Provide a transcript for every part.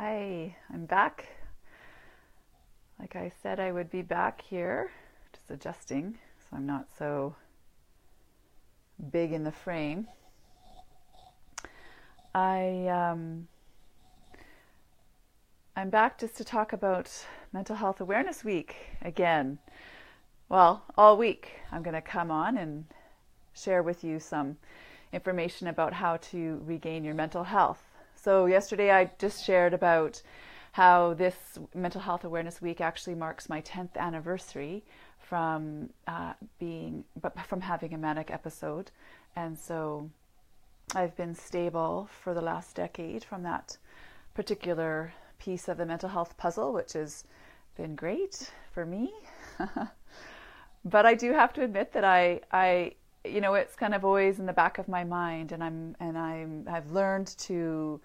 Hi, I'm back. Like I said, I would be back here, just adjusting so I'm not so big in the frame. I'm back just to talk about Mental Health Awareness Week again. Well, all week I'm going to come on and share with you some information about how to regain your mental health. So yesterday I just shared about how this Mental Health Awareness Week actually marks my 10th anniversary from having a manic episode. And so I've been stable for the last decade from that particular piece of the mental health puzzle, which has been great for me. But I do have to admit that it's kind of always in the back of my mind, and I've learned to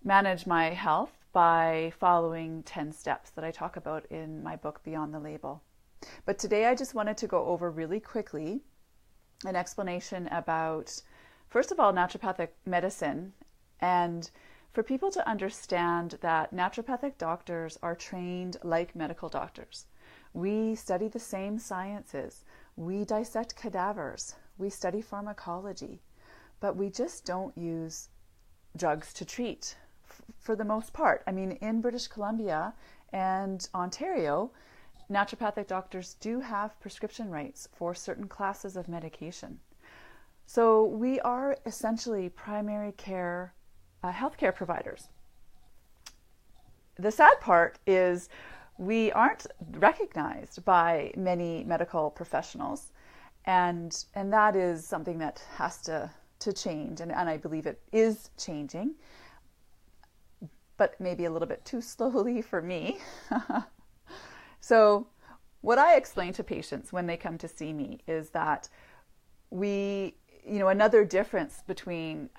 manage my health by following 10 steps that I talk about in my book Beyond the Label. But today I just wanted to go over really quickly an explanation about, first of all, naturopathic medicine, and for people to understand that naturopathic doctors are trained like medical doctors. We study the same sciences. We dissect cadavers. We study pharmacology. But we just don't use drugs to treat for the most part. I mean, in British Columbia and Ontario, naturopathic doctors do have prescription rights for certain classes of medication. So we are essentially primary care healthcare providers. The sad part is we aren't recognized by many medical professionals, and that is something that has to change, and I believe it is changing, but maybe a little bit too slowly for me. So what I explain to patients when they come to see me is that another difference between,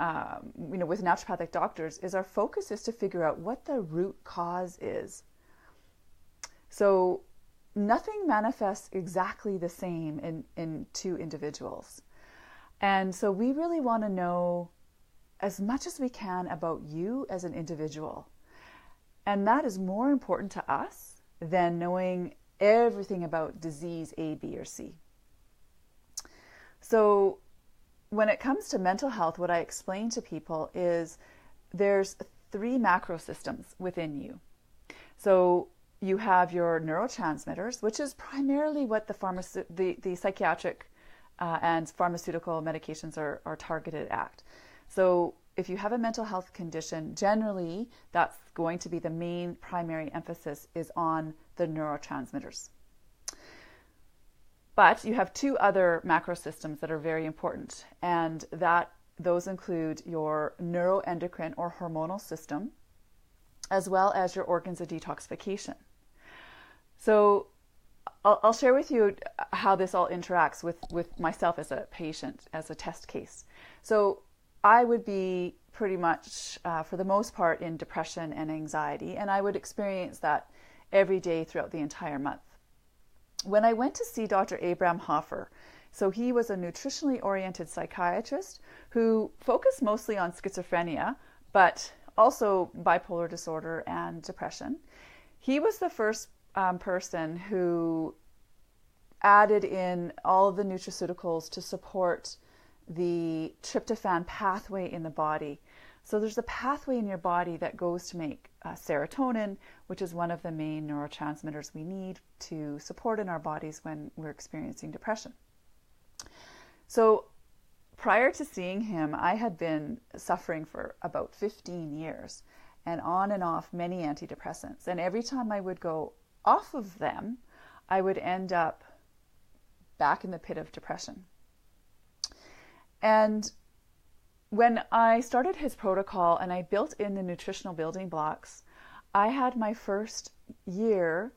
with naturopathic doctors is our focus is to figure out what the root cause is. So nothing manifests exactly the same in two individuals. And so we really want to know as much as we can about you as an individual. And that is more important to us than knowing everything about disease A, B, or C. So when it comes to mental health, what I explain to people is there's 3 macrosystems within you. So you have your neurotransmitters, which is primarily what the psychiatric and pharmaceutical medications are targeted at. So if you have a mental health condition, generally that's going to be the main primary emphasis is on the neurotransmitters. But you have 2 other macrosystems that are very important, and those include your neuroendocrine or hormonal system, as well as your organs of detoxification. So I'll share with you how this all interacts with myself as a patient, as a test case. So I would be pretty much, for the most part, in depression and anxiety, and I would experience that every day throughout the entire month. When I went to see Dr. Abraham Hoffer, so he was a nutritionally oriented psychiatrist who focused mostly on schizophrenia, but also bipolar disorder and depression. He was the first person who added in all of the nutraceuticals to support the tryptophan pathway in the body. So there's a pathway in your body that goes to make serotonin, which is one of the main neurotransmitters we need to support in our bodies when we're experiencing depression. So prior to seeing him, I had been suffering for about 15 years and off many antidepressants. And every time I would go off of them, I would end up back in the pit of depression. And when I started his protocol and I built in the nutritional building blocks, I had my first year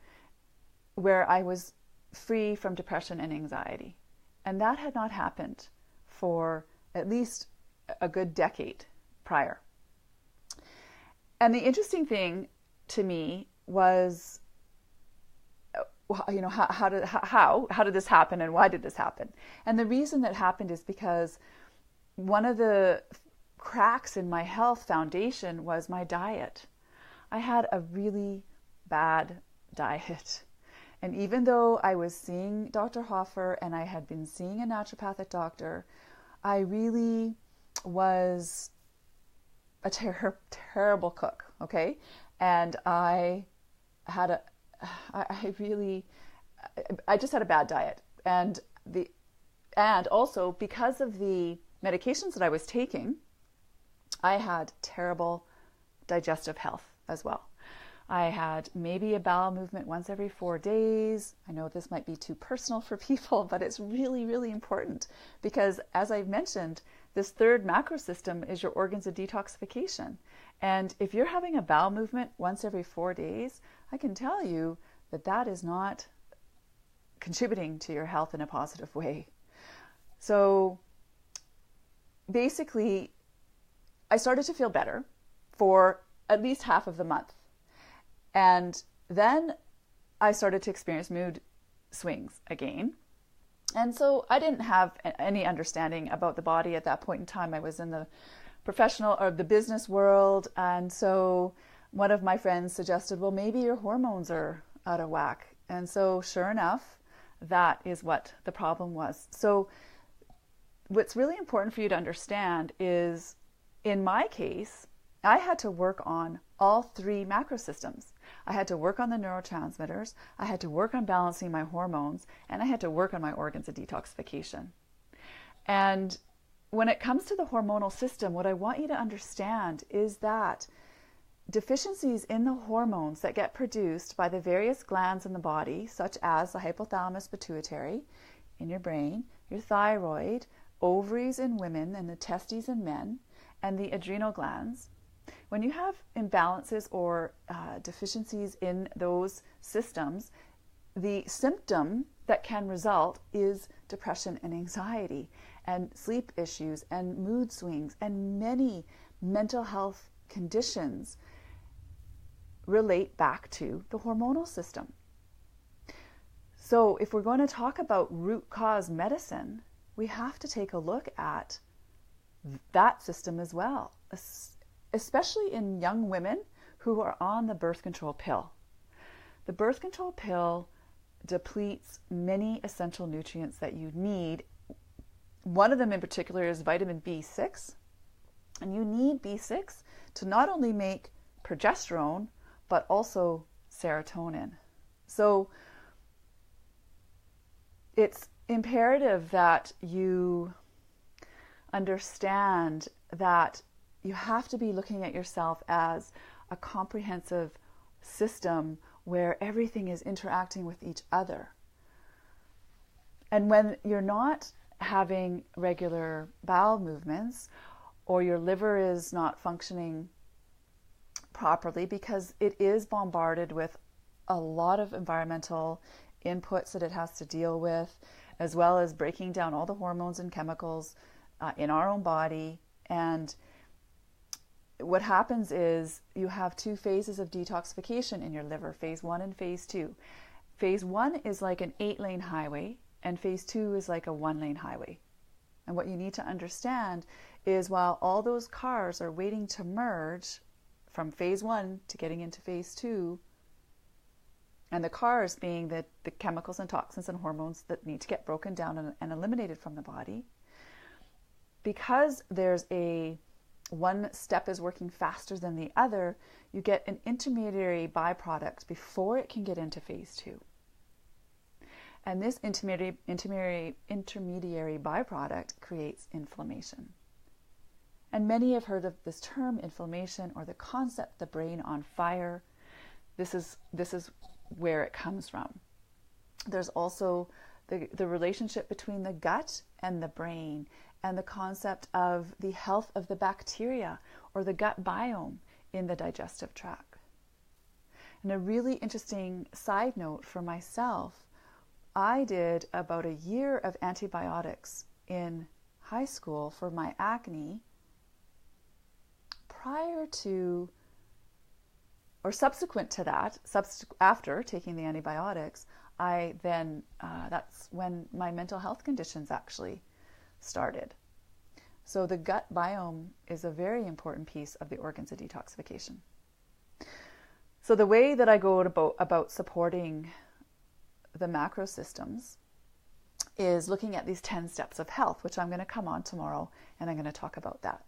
where I was free from depression and anxiety. And that had not happened for at least a good decade prior. And the interesting thing to me was, how did this happen and why did this happen? And the reason that happened is because one of the cracks in my health foundation was my diet. I had a really bad diet. And even though I was seeing Dr. Hoffer and I had been seeing a naturopathic doctor, I really was a terrible cook, okay? And I just had a bad diet. And also because of the medications that I was taking, I had terrible digestive health as well. I had maybe a bowel movement once every 4 days. I know this might be too personal for people, but it's really, really important because, as I've mentioned, this third macro system is your organs of detoxification. And if you're having a bowel movement once every 4 days, I can tell you that that is not contributing to your health in a positive way. So basically, I started to feel better for at least half of the month. And then I started to experience mood swings again. And so I didn't have any understanding about the body at that point in time. I was in the professional or the business world. And so one of my friends suggested, well, maybe your hormones are out of whack. And so sure enough, that is what the problem was. So what's really important for you to understand is, in my case, I had to work on all three macrosystems. I had to work on the neurotransmitters, I had to work on balancing my hormones, and I had to work on my organs of detoxification. And when it comes to the hormonal system, what I want you to understand is that deficiencies in the hormones that get produced by the various glands in the body, such as the hypothalamus pituitary in your brain, your thyroid, ovaries in women, and the testes in men, and the adrenal glands, when you have imbalances or deficiencies in those systems, the symptom that can result is depression and anxiety and sleep issues and mood swings, and many mental health conditions relate back to the hormonal system. So if we're going to talk about root cause medicine, we have to take a look at that system as well, especially in young women who are on the birth control pill. The birth control pill depletes many essential nutrients that you need. One of them in particular is vitamin B6. And you need B6 to not only make progesterone, but also serotonin. So it's imperative that you understand that you have to be looking at yourself as a comprehensive system where everything is interacting with each other. And when you're not having regular bowel movements, or your liver is not functioning properly because it is bombarded with a lot of environmental inputs that it has to deal with, as well as breaking down all the hormones and chemicals in our own body. And what happens is you have two phases of detoxification in your liver, phase 1 and phase 2. Phase 1 is like an 8-lane highway, and phase 2 is like a 1-lane highway. And what you need to understand is, while all those cars are waiting to merge from phase 1 to getting into phase 2, and the cars being the chemicals and toxins and hormones that need to get broken down and eliminated from the body, because there's one step is working faster than the other, you get an intermediary byproduct before it can get into phase 2. And this intermediary byproduct creates inflammation. And many have heard of this term inflammation, or the concept the brain on fire. This is where it comes from. There's also the relationship between the gut and the brain, and the concept of the health of the bacteria or the gut biome in the digestive tract. And a really interesting side note for myself, I did about a year of antibiotics in high school for my acne prior to, or subsequent to that, after taking the antibiotics, I then, that's when my mental health conditions actually started. So the gut biome is a very important piece of the organs of detoxification. So the way that I go about supporting the macrosystems is looking at these 10 steps of health, which I'm going to come on tomorrow, and I'm going to talk about that.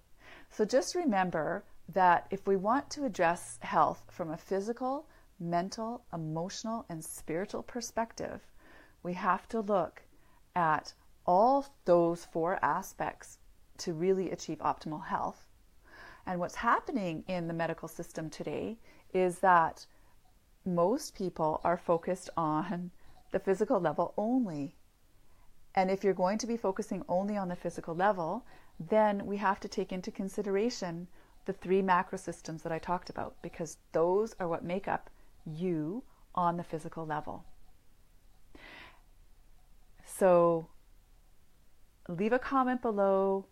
So just remember that if we want to address health from a physical, mental, emotional, and spiritual perspective, we have to look at all those 4 aspects to really achieve optimal health. And what's happening in the medical system today is that most people are focused on the physical level only. And if you're going to be focusing only on the physical level, then we have to take into consideration the 3 macrosystems that I talked about, because those are what make up you on the physical level. So leave a comment below.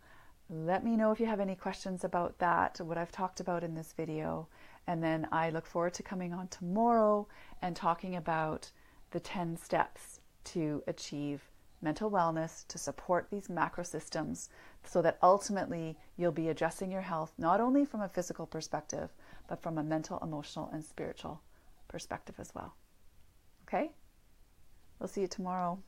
Let me know if you have any questions about that, what I've talked about in this video. And then I look forward to coming on tomorrow and talking about the 10 steps to achieve mental wellness, to support these macrosystems, so that ultimately you'll be addressing your health not only from a physical perspective, but from a mental, emotional, and spiritual perspective as well. Okay? We'll see you tomorrow.